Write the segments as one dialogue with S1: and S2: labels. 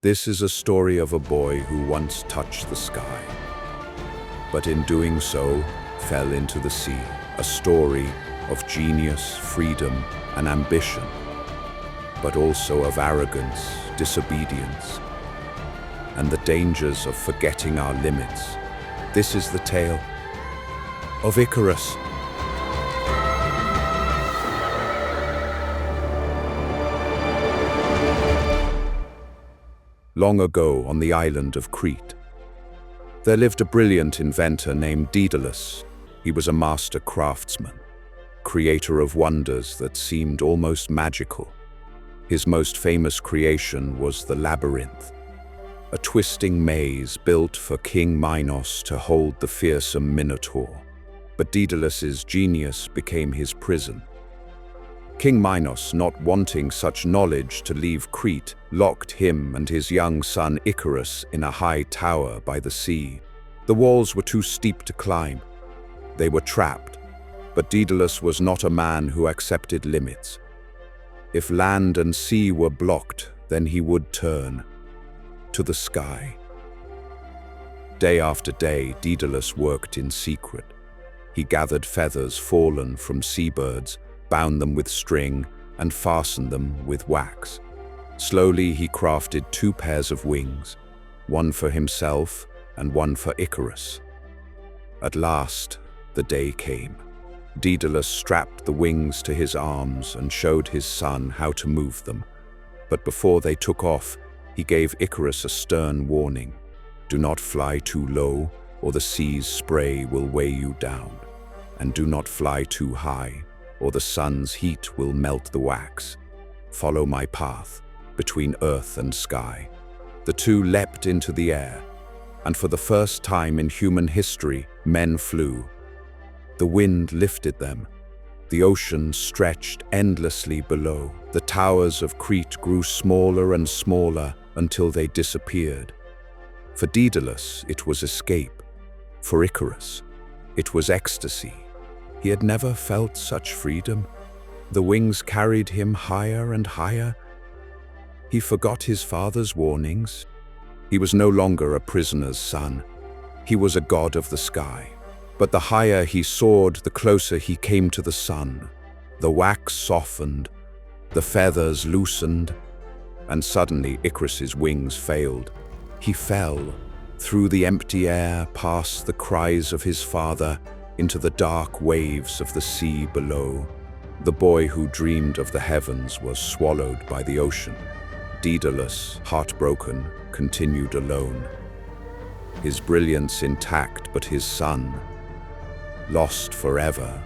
S1: This is a story of a boy who once touched the sky, but in doing so, fell into the sea. A story of genius, freedom, and ambition, but also of arrogance, disobedience, and the dangers of forgetting our limits. This is the tale of Icarus. Long ago, on the island of Crete, there lived a brilliant inventor named Daedalus. He was a master craftsman, creator of wonders that seemed almost magical. His most famous creation was the labyrinth, a twisting maze built for King Minos to hold the fearsome Minotaur. But Daedalus's genius became his prison. King Minos, not wanting such knowledge to leave Crete, locked him and his young son Icarus in a high tower by the sea. The walls were too steep to climb. They were trapped, but Daedalus was not a man who accepted limits. If land and sea were blocked, then he would turn to the sky. Day after day, Daedalus worked in secret. He gathered feathers fallen from seabirds, bound them with string, and fastened them with wax. Slowly he crafted 2 pairs of wings, one for himself and one for Icarus. At last, the day came. Daedalus strapped the wings to his arms and showed his son how to move them. But before they took off, he gave Icarus a stern warning. Do not fly too low, or the sea's spray will weigh you down. And do not fly too high, or the sun's heat will melt the wax. Follow my path between earth and sky. The two leapt into the air, and for the first time in human history, men flew. The wind lifted them. The ocean stretched endlessly below. The towers of Crete grew smaller and smaller until they disappeared. For Daedalus, it was escape. For Icarus, it was ecstasy. He had never felt such freedom. The wings carried him higher and higher. He forgot his father's warnings. He was no longer a prisoner's son. He was a god of the sky. But the higher he soared, the closer he came to the sun. The wax softened, the feathers loosened, and suddenly Icarus's wings failed. He fell through the empty air, past the cries of his father, into the dark waves of the sea below. The boy who dreamed of the heavens was swallowed by the ocean. Daedalus, heartbroken, continued alone. His brilliance intact, but his son lost forever.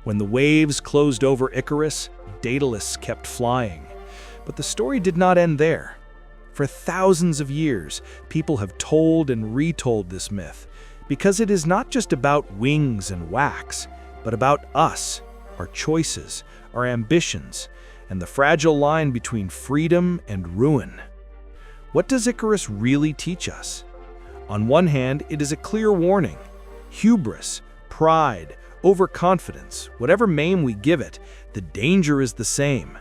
S2: When the waves closed over Icarus, Daedalus kept flying. But the story did not end there. For thousands of years, people have told and retold this myth, because it is not just about wings and wax, but about us, our choices, our ambitions, and the fragile line between freedom and ruin. What does Icarus really teach us? On one hand, it is a clear warning. Hubris, pride, overconfidence, whatever name we give it, the danger is the same.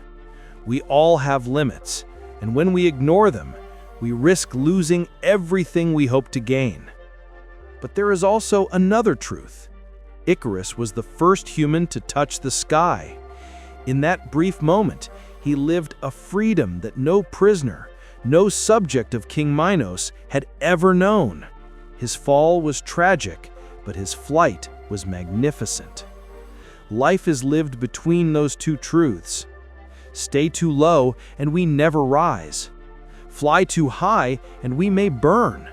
S2: We all have limits, and when we ignore them, we risk losing everything we hope to gain. But there is also another truth. Icarus was the first human to touch the sky. In that brief moment, he lived a freedom that no prisoner, no subject of King Minos had ever known. His fall was tragic, but his flight was magnificent. Life is lived between those two truths. Stay too low, and we never rise. Fly too high, and we may burn.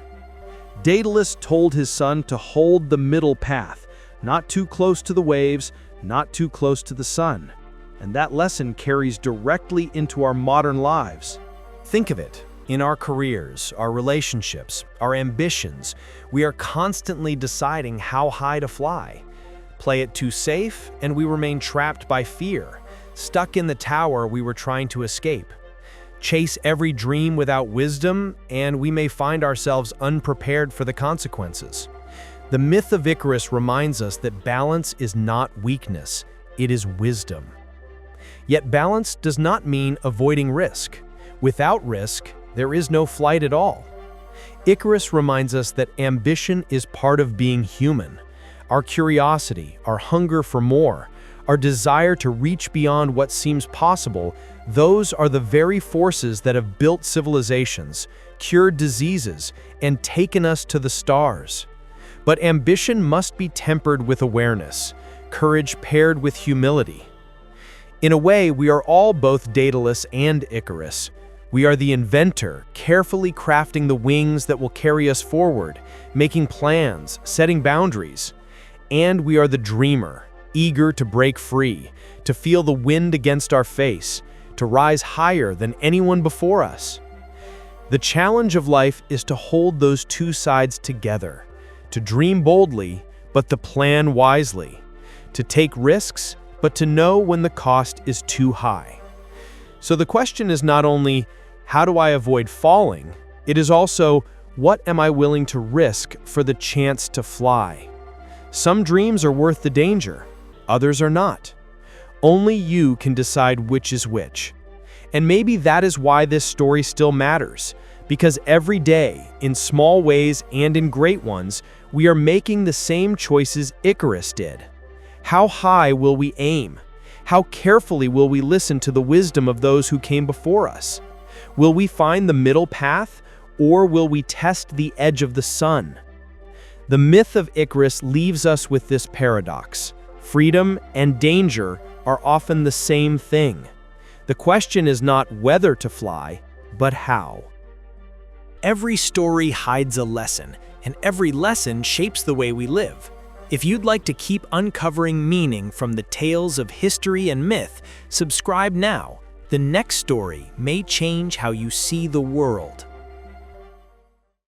S2: Daedalus told his son to hold the middle path, not too close to the waves, not too close to the sun. And that lesson carries directly into our modern lives.
S3: Think of it. In our careers, our relationships, our ambitions, we are constantly deciding how high to fly. Play it too safe, and we remain trapped by fear, stuck in the tower we were trying to escape. Chase every dream without wisdom, and we may find ourselves unprepared for the consequences. The myth of Icarus reminds us that balance is not weakness, it is wisdom. Yet balance does not mean avoiding risk. Without risk, there is no flight at all. Icarus reminds us that ambition is part of being human. Our curiosity, our hunger for more, our desire to reach beyond what seems possible, those are the very forces that have built civilizations, cured diseases, and taken us to the stars. But ambition must be tempered with awareness, courage paired with humility. In a way, we are all both Daedalus and Icarus. We are the inventor, carefully crafting the wings that will carry us forward, making plans, setting boundaries. And we are the dreamer, eager to break free, to feel the wind against our face, to rise higher than anyone before us. The challenge of life is to hold those two sides together, to dream boldly, but to plan wisely, to take risks, but to know when the cost is too high. So the question is not only, how do I avoid falling? It is also, what am I willing to risk for the chance to fly? Some dreams are worth the danger, others are not. Only you can decide which is which. And maybe that is why this story still matters, because every day, in small ways and in great ones, we are making the same choices Icarus did. How high will we aim? How carefully will we listen to the wisdom of those who came before us? Will we find the middle path, or will we test the edge of the sun? The myth of Icarus leaves us with this paradox. Freedom and danger are often the same thing. The question is not whether to fly, but how.
S4: Every story hides a lesson, and every lesson shapes the way we live. If you'd like to keep uncovering meaning from the tales of history and myth, subscribe now. The next story may change how you see the world.